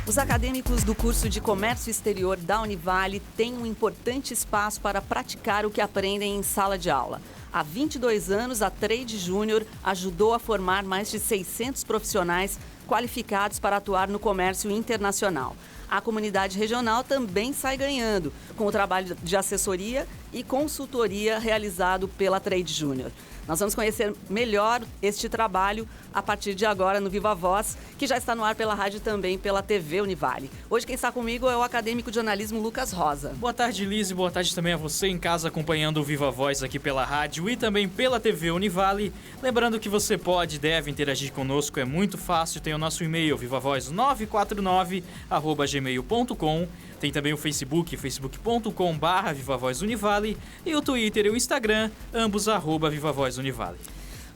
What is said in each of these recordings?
Os acadêmicos do curso de Comércio Exterior da Univale têm um importante espaço para praticar o que aprendem em sala de aula. Há 22 anos, a Trade Júnior ajudou a formar mais de 600 profissionais qualificados para atuar no comércio internacional. A comunidade regional também sai ganhando com o trabalho de assessoria e consultoria realizado pela Trade Júnior. Nós vamos conhecer melhor este trabalho a partir de agora no Viva Voz, que já está no ar pela rádio e também pela TV Univale. Hoje quem está comigo é o acadêmico de jornalismo Lucas Rosa. Boa tarde, Liz, e boa tarde também a você em casa acompanhando o Viva Voz aqui pela rádio e também pela TV Univale. Lembrando que você pode e deve interagir conosco, é muito fácil, tem o nosso e-mail vivavoz949@gmail.com. Tem também o Facebook, facebook.com/VivaVozUnivale e o Twitter e o Instagram, ambos @VivaVozUnivale.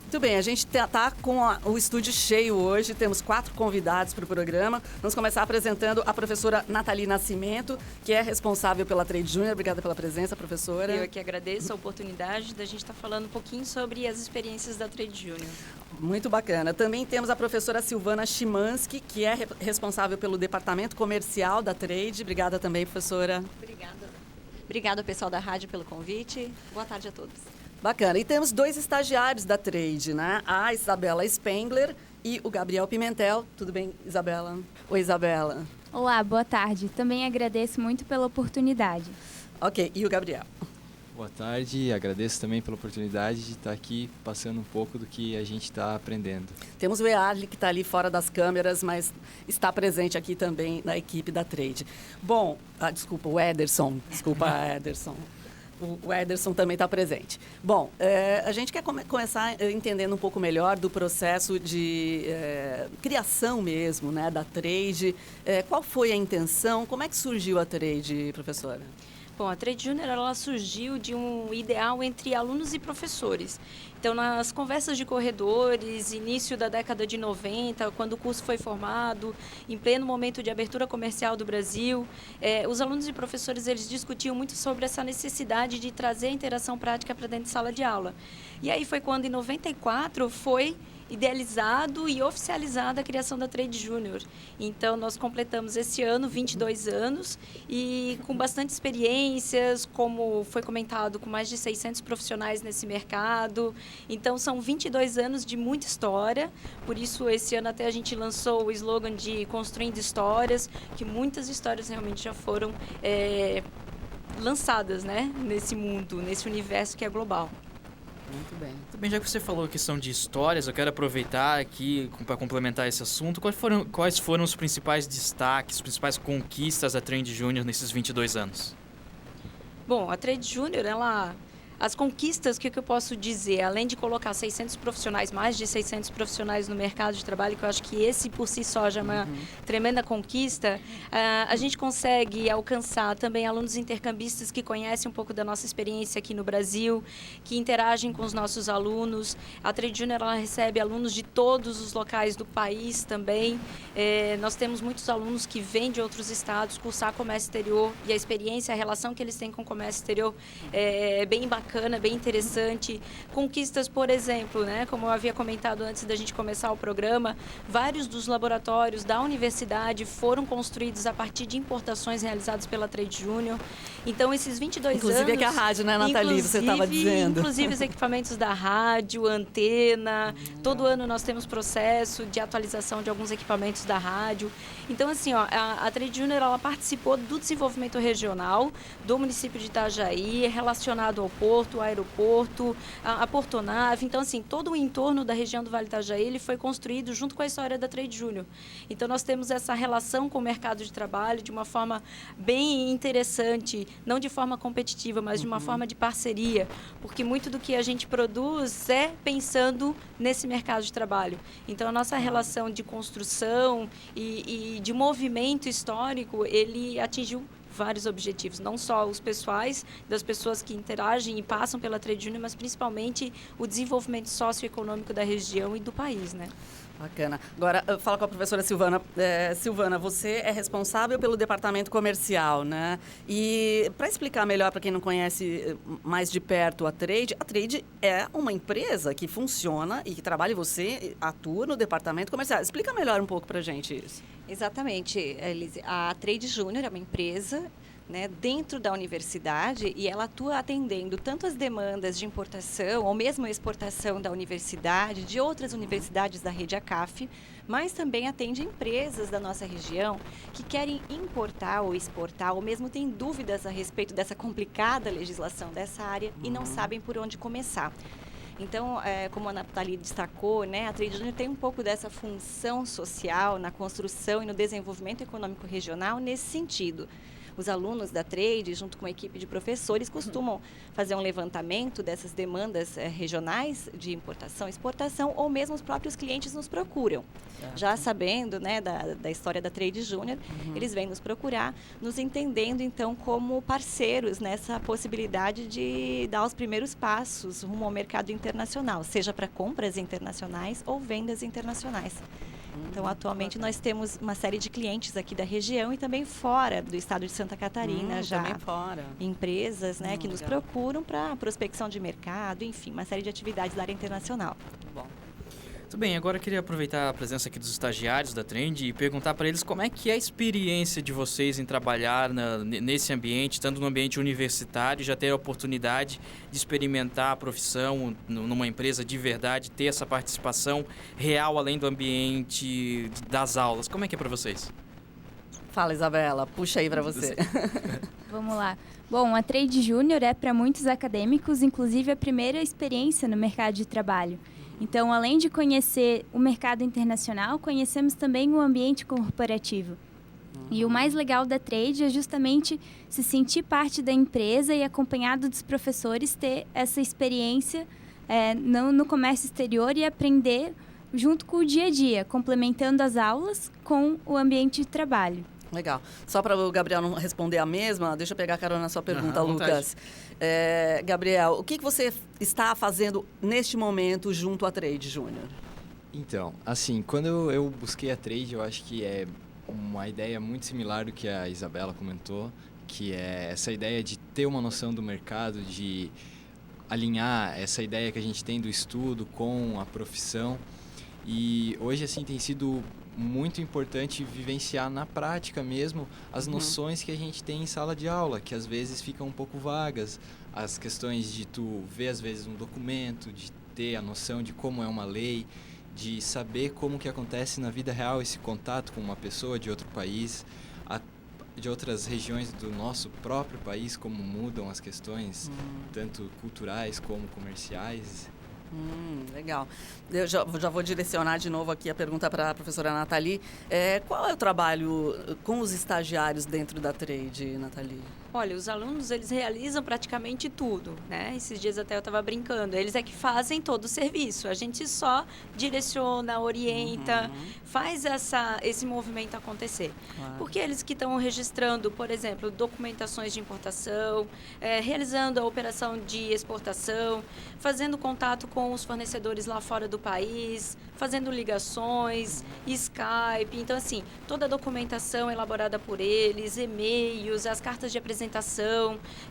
Muito bem, a gente está com o estúdio cheio hoje, temos 4 convidados para o programa. Vamos começar apresentando a professora Nathalie Nascimento, que é responsável pela Trade Júnior. Obrigada pela presença, professora. Eu que agradeço a oportunidade da gente estar falando um pouquinho sobre as experiências da Trade Júnior. Muito bacana. Também temos a professora Silvana Chimansky, que é responsável pelo departamento comercial da Trade. Obrigada também, professora. Obrigada, pessoal da rádio, pelo convite. Boa tarde a todos. Bacana. E temos 2 estagiários da Trade, né? A Isabela Spengler e o Gabriel Pimentel. Tudo bem, Isabela? Oi, Isabela. Olá, boa tarde. Também agradeço muito pela oportunidade. Ok, e o Gabriel? Boa tarde, agradeço também pela oportunidade de estar aqui passando um pouco do que a gente está aprendendo. Temos o Early, que está ali fora das câmeras, mas está presente aqui também na equipe da Trade. Bom, desculpa, o Ederson. Desculpa, Ederson. O Ederson também está presente. Bom, a gente quer começar entendendo um pouco melhor do processo de criação mesmo, né, da Trade. Qual foi a intenção? Como é que surgiu a Trade, professora? Bom, a Trade Júnior ela surgiu de um ideal entre alunos e professores. Então, nas conversas de corredores, início da década de 90, quando o curso foi formado, em pleno momento de abertura comercial do Brasil, os alunos e professores eles discutiam muito sobre essa necessidade de trazer a interação prática para dentro de sala de aula. E aí foi quando, em 94, foi idealizado e oficializada a criação da Trade Júnior. Então, nós completamos esse ano 22 anos e com bastante experiências, como foi comentado, com mais de 600 profissionais nesse mercado. Então, são 22 anos de muita história. Por isso, esse ano até a gente lançou o slogan de Construindo Histórias, que muitas histórias realmente já foram lançadas, né, nesse mundo, nesse universo que é global. Muito bem. Também, já que você falou a questão de histórias, eu quero aproveitar aqui para complementar esse assunto. Quais foram os principais destaques, as principais conquistas da Trade Júnior nesses 22 anos? Bom, a Trade Júnior, as conquistas, o que eu posso dizer? Além de colocar 600 profissionais, mais de 600 profissionais no mercado de trabalho, que eu acho que esse por si só já é uma tremenda conquista, a gente consegue alcançar também alunos intercambistas que conhecem um pouco da nossa experiência aqui no Brasil, que interagem com os nossos alunos. A Trade Júnior ela recebe alunos de todos os locais do país também. Nós temos muitos alunos que vêm de outros estados cursar comércio exterior e a experiência, a relação que eles têm com o comércio exterior é bem bacana, bem interessante. Conquistas, por exemplo, né, como eu havia comentado antes da gente começar o programa, vários dos laboratórios da universidade foram construídos a partir de importações realizadas pela Trade Júnior. Então, esses 22 inclusive anos... Inclusive aqui a rádio, né, Nathalie, você estava dizendo. Inclusive os equipamentos da rádio, antena. Todo ano nós temos processo de atualização de alguns equipamentos da rádio. Então, assim, a Trade Júnior ela participou do desenvolvimento regional do município de Itajaí, relacionado ao porto, aeroporto, a portonave. Então, assim, todo o entorno da região do Vale do Itajaí ele foi construído junto com a história da Trade Júnior. Então, nós temos essa relação com o mercado de trabalho de uma forma bem interessante, não de forma competitiva, mas de uma forma de parceria, porque muito do que a gente produz é pensando nesse mercado de trabalho. Então, a nossa relação de construção e de movimento histórico, ele atingiu vários objetivos, não só os pessoais, das pessoas que interagem e passam pela Trade Júnior, mas principalmente o desenvolvimento socioeconômico da região e do país, né? Bacana. Agora, fala com a professora Silvana. Silvana, você é responsável pelo departamento comercial, né? E para explicar melhor para quem não conhece mais de perto a Trade é uma empresa que funciona e que trabalha, e você atua no departamento comercial. Explica melhor um pouco para a gente isso. Exatamente, Elise. A Trade Júnior é uma empresa, né, dentro da universidade, e ela atua atendendo tanto as demandas de importação ou mesmo exportação da universidade, de outras universidades da rede ACAF, mas também atende empresas da nossa região que querem importar ou exportar, ou mesmo têm dúvidas a respeito dessa complicada legislação dessa área e não sabem por onde começar. Então, como a Nathalie destacou, né, a Trade Júnior tem um pouco dessa função social na construção e no desenvolvimento econômico regional nesse sentido. Os alunos da Trade, junto com a equipe de professores, costumam fazer um levantamento dessas demandas regionais de importação e exportação, ou mesmo os próprios clientes nos procuram. Já sabendo, né, da história da Trade Júnior, eles vêm nos procurar, nos entendendo, então, como parceiros nessa possibilidade de dar os primeiros passos rumo ao mercado internacional, seja para compras internacionais ou vendas internacionais. Então, atualmente, nós temos uma série de clientes aqui da região e também fora do estado de Santa Catarina, já também fora. Empresas, né, que nos legal. procuram para prospecção de mercado, enfim, uma série de atividades da área internacional. Bom. Muito bem, agora eu queria aproveitar a presença aqui dos estagiários da Trend e perguntar para eles como é que é a experiência de vocês em trabalhar nesse ambiente, estando no ambiente universitário, já ter a oportunidade de experimentar a profissão numa empresa de verdade, ter essa participação real além do ambiente das aulas. Como é que é para vocês? Fala, Isabela. Puxa aí para você. Vamos lá. Bom, a Trade Júnior é para muitos acadêmicos, inclusive a primeira experiência no mercado de trabalho. Então, além de conhecer o mercado internacional, conhecemos também o ambiente corporativo. E o mais legal da Trade é justamente se sentir parte da empresa e, acompanhado dos professores, ter essa experiência no comércio exterior e aprender junto com o dia a dia, complementando as aulas com o ambiente de trabalho. Legal. Só para o Gabriel não responder a mesma, deixa eu pegar a carona na sua pergunta, Lucas. Gabriel, o que você está fazendo neste momento junto à Trade Júnior? Então, assim, quando eu busquei a Trade, eu acho que é uma ideia muito similar do que a Isabela comentou, que é essa ideia de ter uma noção do mercado, de alinhar essa ideia que a gente tem do estudo com a profissão. E hoje, assim, tem sido muito importante vivenciar na prática mesmo as noções que a gente tem em sala de aula, que às vezes ficam um pouco vagas. As questões de tu ver, às vezes, um documento, de ter a noção de como é uma lei, de saber como que acontece na vida real esse contato com uma pessoa de outro país, de outras regiões do nosso próprio país, como mudam as questões, tanto culturais como comerciais. Legal. Eu já vou direcionar de novo aqui a pergunta para a professora Nathalie. Qual é o trabalho com os estagiários dentro da Trade, Nathalie? Olha, os alunos, eles realizam praticamente tudo, né? Esses dias até eu estava brincando. Eles é que fazem todo o serviço. A gente só direciona, orienta, faz esse movimento acontecer. Claro. Porque eles que estão registrando, por exemplo, documentações de importação, realizando a operação de exportação, fazendo contato com os fornecedores lá fora do país, fazendo ligações, Skype. Então, assim, toda a documentação elaborada por eles, e-mails, as cartas de apresentação,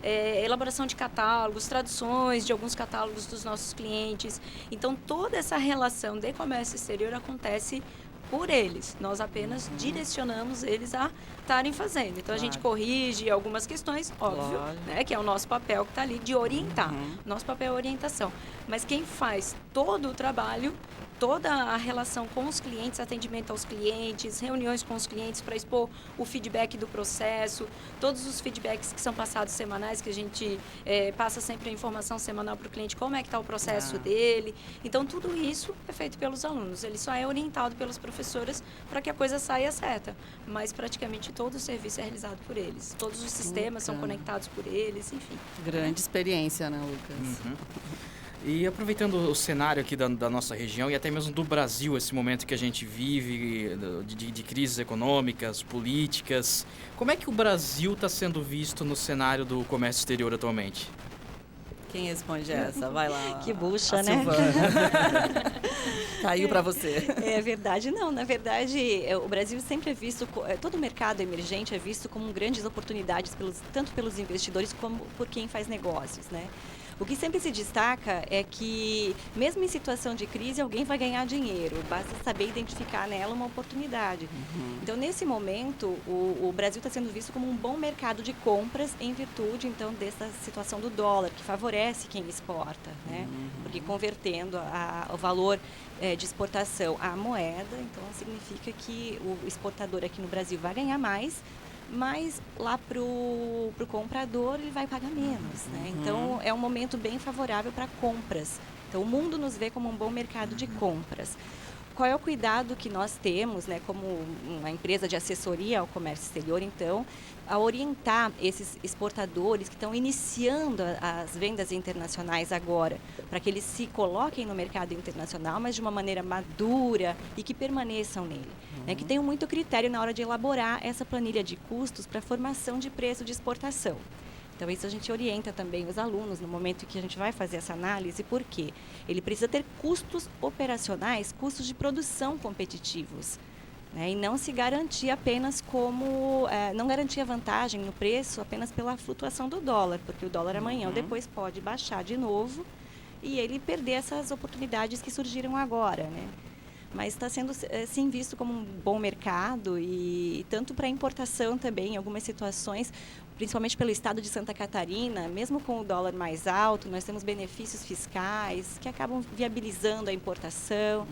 elaboração de catálogos, traduções de alguns catálogos dos nossos clientes. Então, toda essa relação de comércio exterior acontece por eles. Nós apenas direcionamos eles a estarem fazendo. Então, a gente corrige algumas questões, óbvio, né, que é o nosso papel que está ali de orientar. Nosso papel é orientação. Mas quem faz todo o trabalho, toda a relação com os clientes, atendimento aos clientes, reuniões com os clientes para expor o feedback do processo, todos os feedbacks que são passados semanais, que a gente passa sempre a informação semanal para o cliente, como é que está o processo dele. Então, tudo isso é feito pelos alunos. Ele só é orientado pelas professoras para que a coisa saia certa. Mas, praticamente, todo o serviço é realizado por eles. Todos os sistemas são conectados por eles, enfim. Grande experiência, né, Lucas? E aproveitando o cenário aqui da nossa região e até mesmo do Brasil, esse momento que a gente vive de crises econômicas, políticas, como é que o Brasil está sendo visto no cenário do comércio exterior atualmente? Quem responde essa? Vai lá. Que bucha, a né? Caiu para você. É verdade, não. Na verdade, o Brasil sempre é visto, todo o mercado emergente é visto como grandes oportunidades, tanto pelos investidores como por quem faz negócios, né? O que sempre se destaca é que, mesmo em situação de crise, alguém vai ganhar dinheiro. Basta saber identificar nela uma oportunidade. Então, nesse momento, o Brasil está sendo visto como um bom mercado de compras em virtude, então, dessa situação do dólar, que favorece quem exporta, né? Porque convertendo o valor de exportação à moeda, então, significa que o exportador aqui no Brasil vai ganhar mais, mas lá para o comprador ele vai pagar menos, né? Então, é um momento bem favorável para compras. Então, o mundo nos vê como um bom mercado de compras. Qual é o cuidado que nós temos, né, como uma empresa de assessoria ao comércio exterior, então, a orientar esses exportadores que estão iniciando as vendas internacionais agora, para que eles se coloquem no mercado internacional, mas de uma maneira madura e que permaneçam nele. Né, que tenham muito critério na hora de elaborar essa planilha de custos para a formação de preço de exportação. Então, isso a gente orienta também os alunos no momento que a gente vai fazer essa análise, porque ele precisa ter custos operacionais, custos de produção competitivos, né? E não se garantir apenas não garantir a vantagem no preço apenas pela flutuação do dólar, porque o dólar amanhã ou depois pode baixar de novo e ele perder essas oportunidades que surgiram agora, né? Mas está sendo, sim, visto como um bom mercado e tanto para importação também, em algumas situações, principalmente pelo estado de Santa Catarina, mesmo com o dólar mais alto, nós temos benefícios fiscais que acabam viabilizando a importação.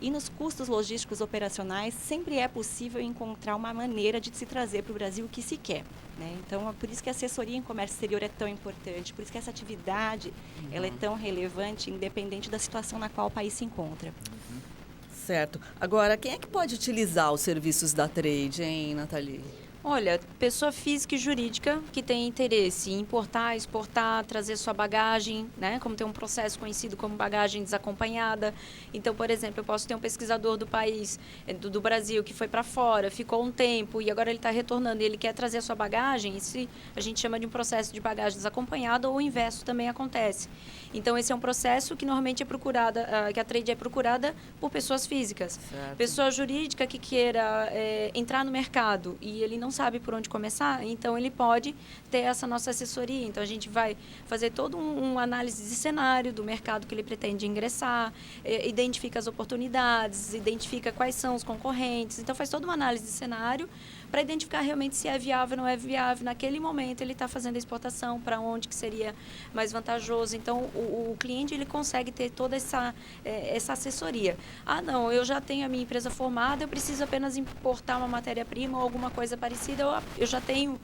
E nos custos logísticos operacionais, sempre é possível encontrar uma maneira de se trazer para o Brasil o que se quer, né? Então, é por isso que a assessoria em comércio exterior é tão importante, por isso que essa atividade ela é tão relevante, independente da situação na qual o país se encontra. Certo. Agora, quem é que pode utilizar os serviços da Trade, hein, Nathalie? Olha, pessoa física e jurídica que tem interesse em importar, exportar, trazer sua bagagem, né? Como tem um processo conhecido como bagagem desacompanhada. Então, por exemplo, eu posso ter um pesquisador do país, do Brasil, que foi para fora, ficou um tempo e agora ele está retornando e ele quer trazer a sua bagagem. Isso a gente chama de um processo de bagagem desacompanhada, ou o inverso também acontece. Então, esse é um processo que normalmente é procurada, que a Trade é procurada por pessoas físicas. Certo. Pessoa jurídica que queira entrar no mercado e ele não sabe por onde começar, então ele pode ter essa nossa assessoria. Então, a gente vai fazer toda uma análise de cenário do mercado que ele pretende ingressar, identifica as oportunidades, identifica quais são os concorrentes. Então, faz toda uma análise de cenário para identificar realmente se é viável ou não é viável. Naquele momento, ele está fazendo a exportação, para onde que seria mais vantajoso. Então, o cliente ele consegue ter toda essa assessoria. Ah, não, eu já tenho a minha empresa formada, eu preciso apenas importar uma matéria-prima ou alguma coisa parecida, eu já tenho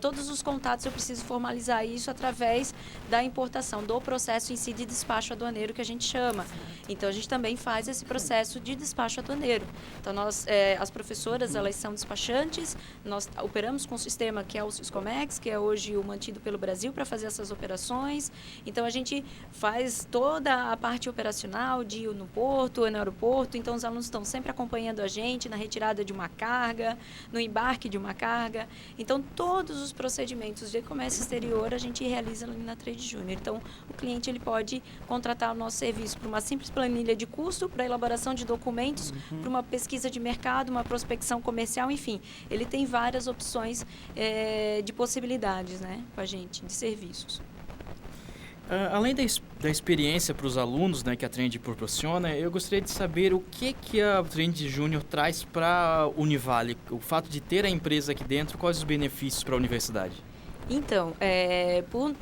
todos os contatos, eu preciso formalizar isso através da importação, do processo em si de despacho aduaneiro, que a gente chama. Então, a gente também faz esse processo de despacho aduaneiro. Então, as professoras, elas são despachantes, nós operamos com um sistema que é o Syscomex, que é hoje o mantido pelo Brasil para fazer essas operações. Então, a gente faz toda a parte operacional de ir no porto, no aeroporto. Então, os alunos estão sempre acompanhando a gente na retirada de uma carga, no embarque de uma carga. Então, todos os procedimentos de comércio exterior a gente realiza ali na Trade Junior. Então, o cliente ele pode contratar o nosso serviço para uma simples planilha de custo, para elaboração de documentos, para uma pesquisa de mercado, uma prospecção comercial, enfim. Ele tem várias opções de possibilidades, né, com a gente, de serviços. Além da experiência para os alunos, né, que a Trend proporciona, eu gostaria de saber o que a Trend Júnior traz para a Univale, o fato de ter a empresa aqui dentro, quais os benefícios para a universidade? Então, por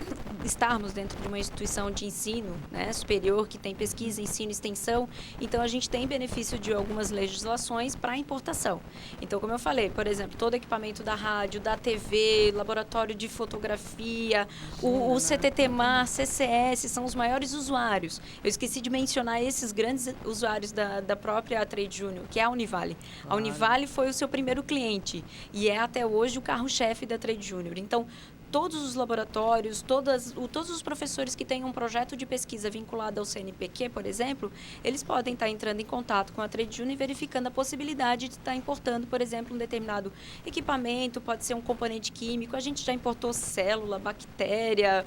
estarmos dentro de uma instituição de ensino, né, superior, que tem pesquisa, ensino e extensão, então a gente tem benefício de algumas legislações para importação. Então, como eu falei, por exemplo, todo equipamento da rádio, da TV, laboratório de fotografia, o CTT-MAR, CCS, são os maiores usuários. Eu esqueci de mencionar esses grandes usuários da própria Trade Junior, que é a Univale. A Univale foi o seu primeiro cliente e é até hoje o carro-chefe da Trade Junior. Então, todos os laboratórios, todos os professores que têm um projeto de pesquisa vinculado ao CNPq, por exemplo, eles podem estar entrando em contato com a Trade Junior e verificando a possibilidade de estar importando, por exemplo, um determinado equipamento, pode ser um componente químico. A gente já importou célula, bactéria,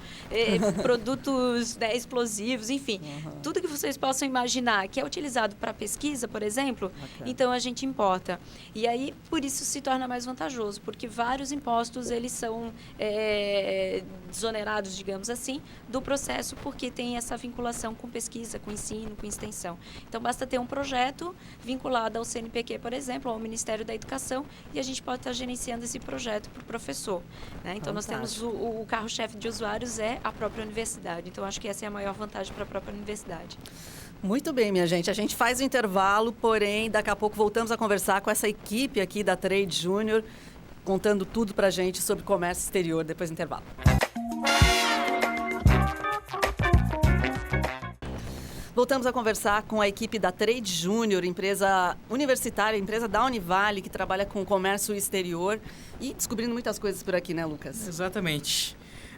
produtos, né, explosivos, enfim. Tudo que vocês possam imaginar que é utilizado para pesquisa, por exemplo, então a gente importa. E aí, por isso se torna mais vantajoso, porque vários impostos, eles são desonerados, digamos assim, do processo, porque tem essa vinculação com pesquisa, com ensino, com extensão. Então, basta ter um projeto vinculado ao CNPq, por exemplo, ao Ministério da Educação, e a gente pode estar gerenciando esse projeto para o professor. Né? Então, nós temos o carro-chefe de usuários é a própria universidade. Então, acho que essa é a maior vantagem para a própria universidade. Muito bem, minha gente. A gente faz o intervalo, porém, daqui a pouco voltamos a conversar com essa equipe aqui da Trade Junior, contando tudo pra gente sobre comércio exterior depois do intervalo. Voltamos a conversar com a equipe da Trade Junior, empresa universitária, empresa da Univale, que trabalha com comércio exterior e descobrindo muitas coisas por aqui, né, Lucas? Exatamente.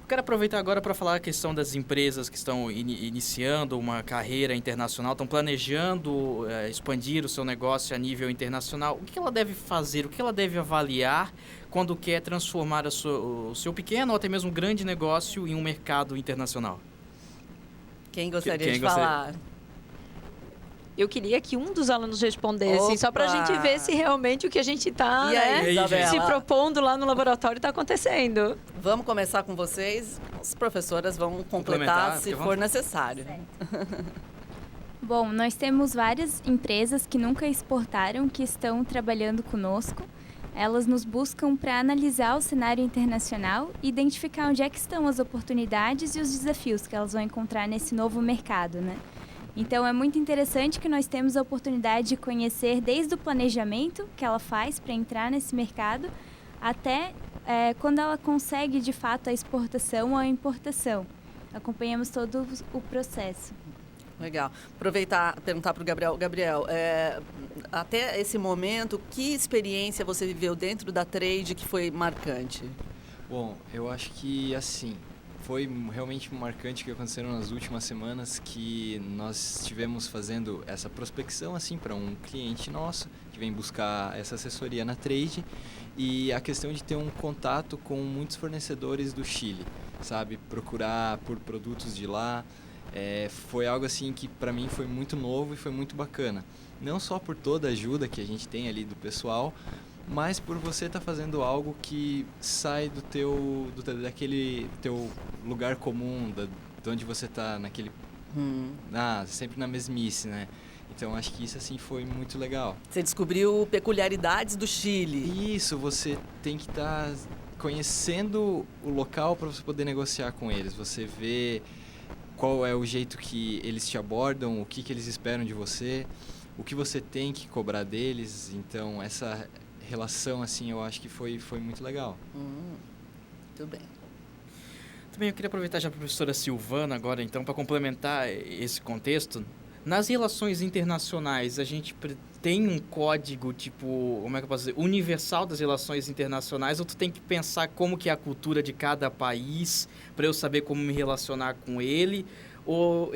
Quero aproveitar agora para falar a questão das empresas que estão iniciando uma carreira internacional, estão planejando expandir o seu negócio a nível internacional. O que ela deve fazer, o que ela deve avaliar quando quer transformar o seu pequeno ou até mesmo grande negócio em um mercado internacional? Quem gostaria de falar? Eu queria que um dos alunos respondesse, só para a gente ver se realmente o que a gente está se propondo lá no laboratório está acontecendo. Vamos começar com vocês. As professoras vão completar se for necessário. Bom, nós temos várias empresas que nunca exportaram, que estão trabalhando conosco. Elas nos buscam para analisar o cenário internacional e identificar onde é que estão as oportunidades e os desafios que elas vão encontrar nesse novo mercado, né? Então, é muito interessante que nós temos a oportunidade de conhecer desde o planejamento que ela faz para entrar nesse mercado até quando ela consegue, de fato, a exportação ou a importação. Acompanhamos todo o processo. Legal. Aproveitar e perguntar para o Gabriel. Gabriel, até esse momento, que experiência você viveu dentro da Trade que foi marcante? Bom, eu acho que, assim, foi realmente marcante o que aconteceram nas últimas semanas, que nós estivemos fazendo essa prospecção assim para um cliente nosso que vem buscar essa assessoria na Trade, e a questão de ter um contato com muitos fornecedores do Chile, sabe, procurar por produtos de lá, foi algo assim que para mim foi muito novo e foi muito bacana, não só por toda a ajuda que a gente tem ali do pessoal, mas por você estar fazendo algo que sai daquele teu lugar comum, de onde você está, naquele sempre na mesmice, né? Então, acho que isso, assim, foi muito legal. Você descobriu peculiaridades do Chile. Isso, você tem que estar conhecendo o local para você poder negociar com eles. Você vê qual é o jeito que eles te abordam, o que eles esperam de você, o que você tem que cobrar deles. Então, essa relação, assim, eu acho que foi muito legal. Muito bem. Também eu queria aproveitar já a professora Silvana agora, então, para complementar esse contexto. Nas relações internacionais, a gente tem um código, tipo, como é que eu posso dizer, universal das relações internacionais, ou tu tem que pensar como que é a cultura de cada país para eu saber como me relacionar com ele, ou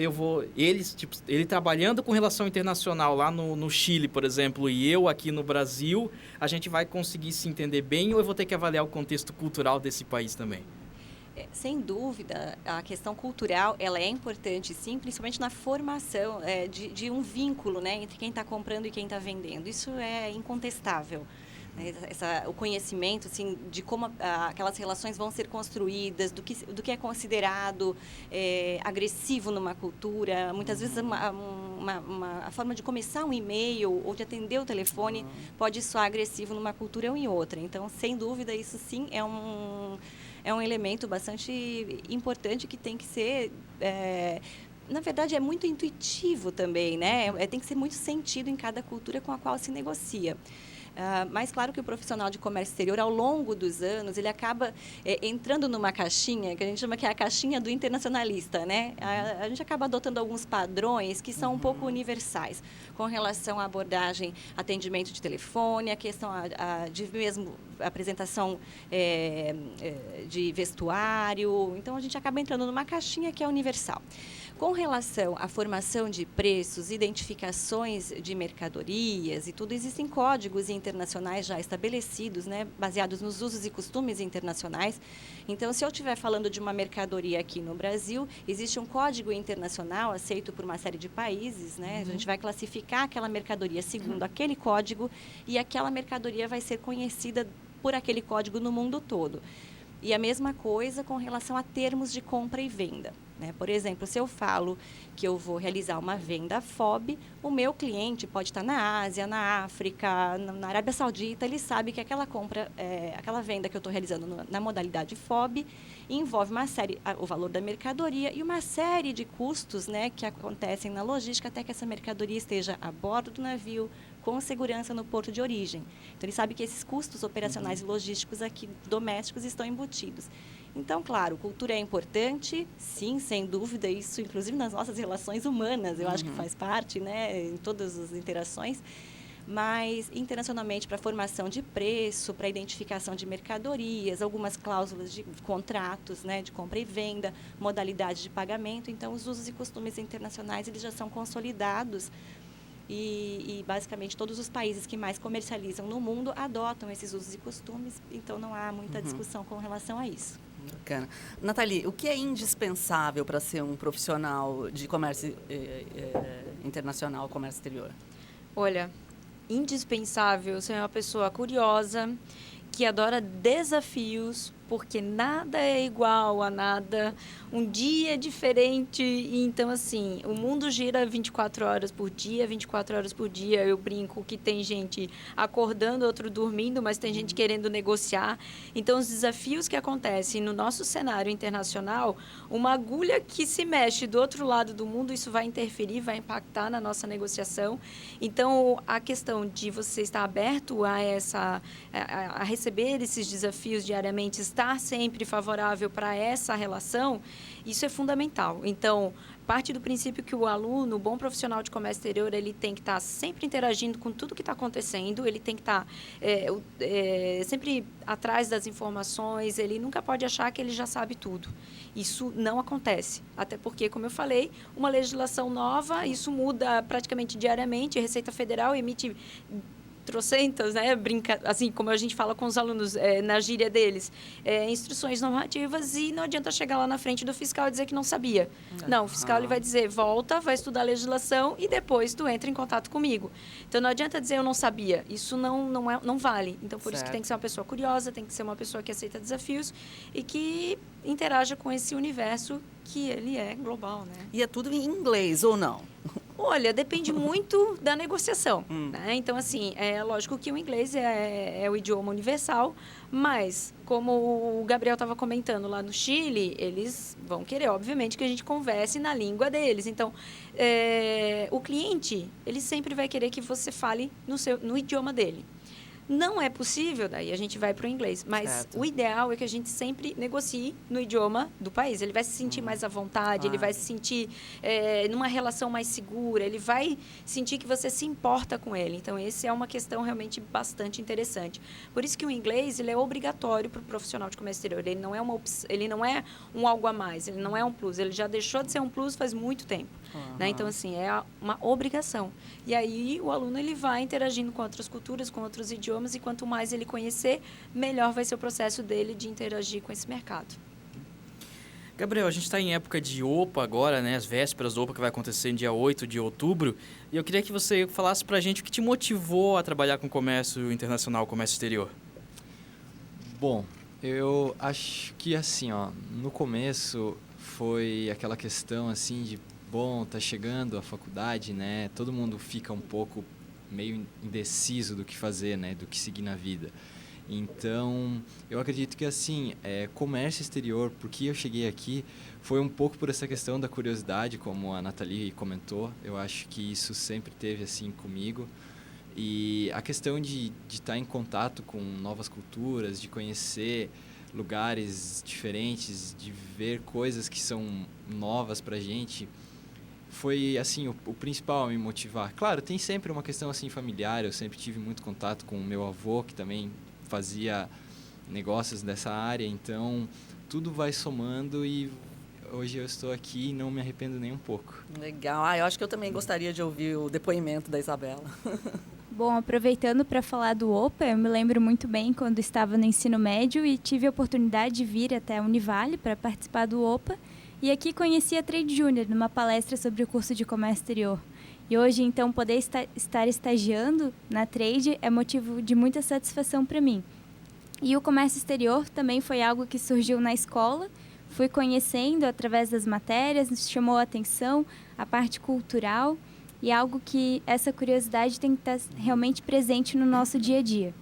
ele trabalhando com relação internacional lá no Chile, por exemplo, e eu aqui no Brasil, a gente vai conseguir se entender bem, ou eu vou ter que avaliar o contexto cultural desse país também? Sem dúvida, a questão cultural ela é importante, sim, principalmente na formação de um vínculo, né, entre quem está comprando e quem está vendendo. Isso é incontestável. O conhecimento, assim, de como aquelas relações vão ser construídas, do que é considerado agressivo numa cultura. Muitas vezes a forma de começar um e-mail ou de atender o telefone pode soar agressivo numa cultura ou em outra. Então, sem dúvida, isso sim é um elemento bastante importante que tem que ser... na verdade, é muito intuitivo também, né? Tem que ser muito sentido em cada cultura com a qual se negocia. Mas claro que o profissional de comércio exterior, ao longo dos anos, ele acaba entrando numa caixinha, que a gente chama que é a caixinha do internacionalista, né? A gente acaba adotando alguns padrões que são um pouco universais, com relação à abordagem, atendimento de telefone, a questão de mesmo apresentação de vestuário. Então, a gente acaba entrando numa caixinha que é universal. Com relação à formação de preços, identificações de mercadorias e tudo, existem códigos internacionais já estabelecidos, né, baseados nos usos e costumes internacionais. Então, se eu estiver falando de uma mercadoria aqui no Brasil, existe um código internacional aceito por uma série de países, né? A gente vai classificar aquela mercadoria segundo aquele código e aquela mercadoria vai ser conhecida por aquele código no mundo todo. E a mesma coisa com relação a termos de compra e venda, né? Por exemplo, se eu falo que eu vou realizar uma venda FOB, o meu cliente pode estar na Ásia, na África, na Arábia Saudita, ele sabe que aquela venda que eu estou realizando na modalidade FOB envolve o valor da mercadoria e uma série de custos, né, que acontecem na logística até que essa mercadoria esteja a bordo do navio, com segurança no porto de origem. Então, ele sabe que esses custos operacionais e logísticos aqui domésticos estão embutidos. Então, claro, cultura é importante, sim, sem dúvida, isso inclusive nas nossas relações humanas, eu acho que faz parte, né, em todas as interações, mas internacionalmente para formação de preço, para identificação de mercadorias, algumas cláusulas de contratos, né, de compra e venda, modalidade de pagamento. Então, os usos e costumes internacionais eles já são consolidados. E, basicamente, todos os países que mais comercializam no mundo adotam esses usos e costumes, então não há muita discussão com relação a isso. Bacana. Nathalie, o que é indispensável para ser um profissional de comércio internacional, comércio exterior? Olha, indispensável ser uma pessoa curiosa, que adora desafios, porque nada é igual a nada, um dia é diferente, e então, assim, o mundo gira 24 horas por dia, 24 horas por dia, eu brinco que tem gente acordando, outro dormindo, mas tem gente querendo negociar, então os desafios que acontecem no nosso cenário internacional, uma agulha que se mexe do outro lado do mundo, isso vai interferir, vai impactar na nossa negociação, então a questão de você estar aberto a receber esses desafios diariamente, estar sempre favorável para essa relação, isso é fundamental. Então, parte do princípio que o aluno, o bom profissional de comércio exterior, ele tem que estar sempre interagindo com tudo que está acontecendo, ele tem que estar sempre atrás das informações, ele nunca pode achar que ele já sabe tudo. Isso não acontece, até porque, como eu falei, uma legislação nova, isso muda praticamente diariamente, a Receita Federal emite trocentas, né, assim, como a gente fala com os alunos na gíria deles, instruções normativas e não adianta chegar lá na frente do fiscal e dizer que não sabia. Não, o fiscal ele vai dizer, volta, vai estudar a legislação e depois tu entra em contato comigo. Então, não adianta dizer eu não sabia, isso não vale. Então, por isso que tem que ser uma pessoa curiosa, tem que ser uma pessoa que aceita desafios e que interaja com esse universo que ele é global, né? E é tudo em inglês ou não? Olha, depende muito da negociação, né? Então, assim, é lógico que o inglês é o idioma universal, mas, como o Gabriel estava comentando lá no Chile, eles vão querer, obviamente, que a gente converse na língua deles. Então, o cliente, ele sempre vai querer que você fale no idioma dele. Não é possível, daí a gente vai para o inglês. Mas o ideal é que a gente sempre negocie no idioma do país. Ele vai se sentir mais à vontade, ele vai se sentir numa relação mais segura, ele vai sentir que você se importa com ele. Então, essa é uma questão realmente bastante interessante. Por isso que o inglês ele é obrigatório para o profissional de comércio exterior. Ele não é ele não é um algo a mais, ele não é um plus. Ele já deixou de ser um plus faz muito tempo. Né? Então, assim, é uma obrigação. E aí, o aluno ele vai interagindo com outras culturas, com outros idiomas, e quanto mais ele conhecer, melhor vai ser o processo dele de interagir com esse mercado. Gabriel, a gente está em época de OPA agora, né? As vésperas do OPA que vai acontecer no dia 8 de outubro. E eu queria que você falasse para a gente o que te motivou a trabalhar com comércio internacional, comércio exterior. Bom, eu acho que assim, ó, no começo foi aquela questão assim de bom, tá chegando a faculdade, né? Todo mundo fica um pouco meio indeciso do que fazer, né? Do que seguir na vida. Então, eu acredito que assim, comércio exterior, porque eu cheguei aqui, foi um pouco por essa questão da curiosidade, como a Nathalie comentou. Eu acho que isso sempre teve assim comigo. E a questão de estar em contato com novas culturas, de conhecer lugares diferentes, de ver coisas que são novas pra gente, foi assim o principal a me motivar. Claro, tem sempre uma questão assim familiar, eu sempre tive muito contato com o meu avô, que também fazia negócios dessa área, então tudo vai somando e hoje eu estou aqui e não me arrependo nem um pouco. Legal. Eu acho que eu também gostaria de ouvir o depoimento da Isabela. Bom, aproveitando para falar do OPA, eu me lembro muito bem quando estava no ensino médio e tive a oportunidade de vir até a Univale para participar do OPA. E aqui conheci a Trade Junior numa palestra sobre o curso de comércio exterior. E hoje, então, poder estar estagiando na Trade é motivo de muita satisfação para mim. E o comércio exterior também foi algo que surgiu na escola. Fui conhecendo através das matérias, nos chamou a atenção, a parte cultural. E algo que essa curiosidade tem que estar realmente presente no nosso dia a dia.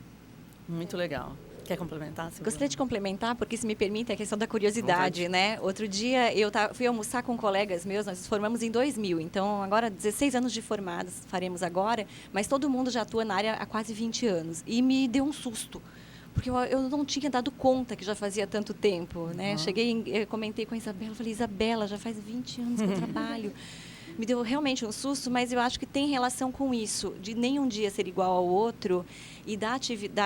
Muito legal. Quer complementar, Silvana? Gostaria de complementar, porque se me permite, a questão da curiosidade, né? Outro dia eu fui almoçar com colegas meus, nós nos formamos em 2000, então agora 16 anos de formados faremos agora, mas todo mundo já atua na área há quase 20 anos. E me deu um susto, porque eu não tinha dado conta que já fazia tanto tempo, né? Eu comentei com a Isabela, falei, Isabela, já faz 20 anos que eu trabalho. Me deu realmente um susto, mas eu acho que tem relação com isso, de nenhum dia ser igual ao outro e da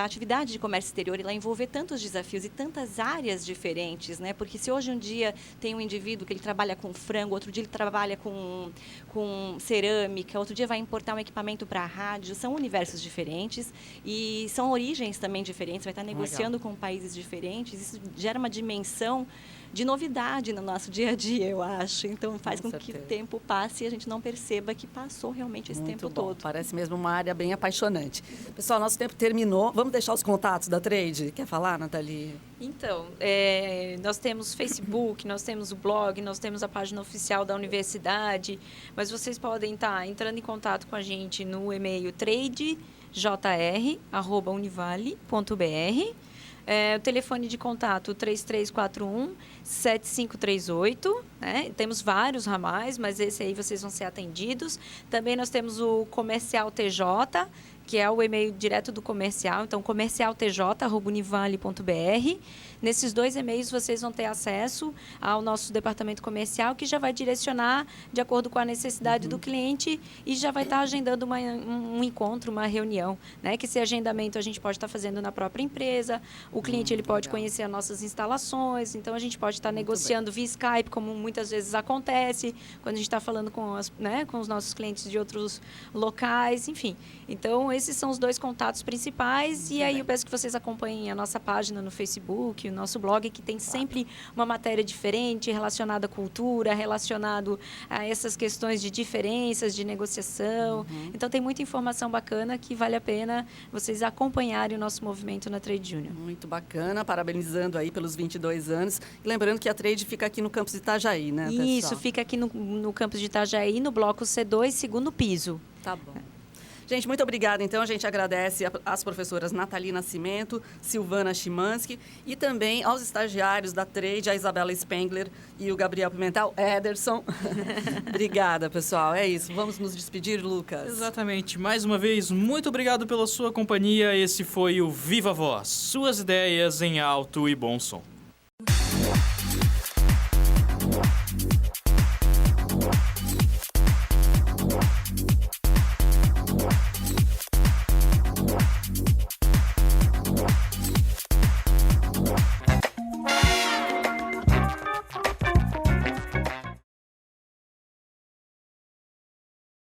atividade de comércio exterior, ela envolver tantos desafios e tantas áreas diferentes, né? Porque se hoje um dia tem um indivíduo que ele trabalha com frango, outro dia ele trabalha com cerâmica, outro dia vai importar um equipamento para a rádio, são universos diferentes e são origens também diferentes, vai estar negociando com países diferentes, isso gera uma dimensão de novidade no nosso dia a dia, eu acho. Então, faz com que o tempo passe e a gente não perceba que passou realmente esse tempo todo. Parece mesmo uma área bem apaixonante. Pessoal, nosso tempo terminou. Vamos deixar os contatos da Trade? Quer falar, Nathalie? Então, nós temos Facebook, nós temos o blog, nós temos a página oficial da universidade, mas vocês podem estar entrando em contato com a gente no e-mail tradejr@univale.br. O telefone de contato 3341-7538. Né? Temos vários ramais, mas esse aí vocês vão ser atendidos. Também nós temos o Comercial TJ, que é o e-mail direto do comercial. Então, comercialtj@univale.br. Nesses 2 e-mails, vocês vão ter acesso ao nosso departamento comercial, que já vai direcionar de acordo com a necessidade do cliente e já vai estar agendando um encontro, uma reunião. Né? Que esse agendamento a gente pode estar fazendo na própria empresa, o cliente ele pode conhecer as nossas instalações, então a gente pode estar negociando via Skype, como muitas vezes acontece, quando a gente está falando com os nossos clientes de outros locais, enfim. Então, esses são os 2 contatos principais. E aí eu peço que vocês acompanhem a nossa página no Facebook, o nosso blog, que tem sempre uma matéria diferente relacionada à cultura, relacionado a essas questões de diferenças, de negociação. Então, tem muita informação bacana que vale a pena vocês acompanharem o nosso movimento na Trade Junior. Muito bacana, parabenizando aí pelos 22 anos. E lembrando que a Trade fica aqui no campus de Itajaí, né, pessoal? Isso, fica aqui no campus de Itajaí, no bloco C2, segundo piso. Tá bom. Gente, muito obrigada. Então, a gente agradece às professoras Nathalie Nascimento, Silvana Chimansky e também aos estagiários da Trade, a Isabela Spengler e o Gabriel Pimentel, Ederson. Obrigada, pessoal. É isso. Vamos nos despedir, Lucas. Exatamente. Mais uma vez, muito obrigado pela sua companhia. Esse foi o Viva Voz. Suas ideias em alto e bom som.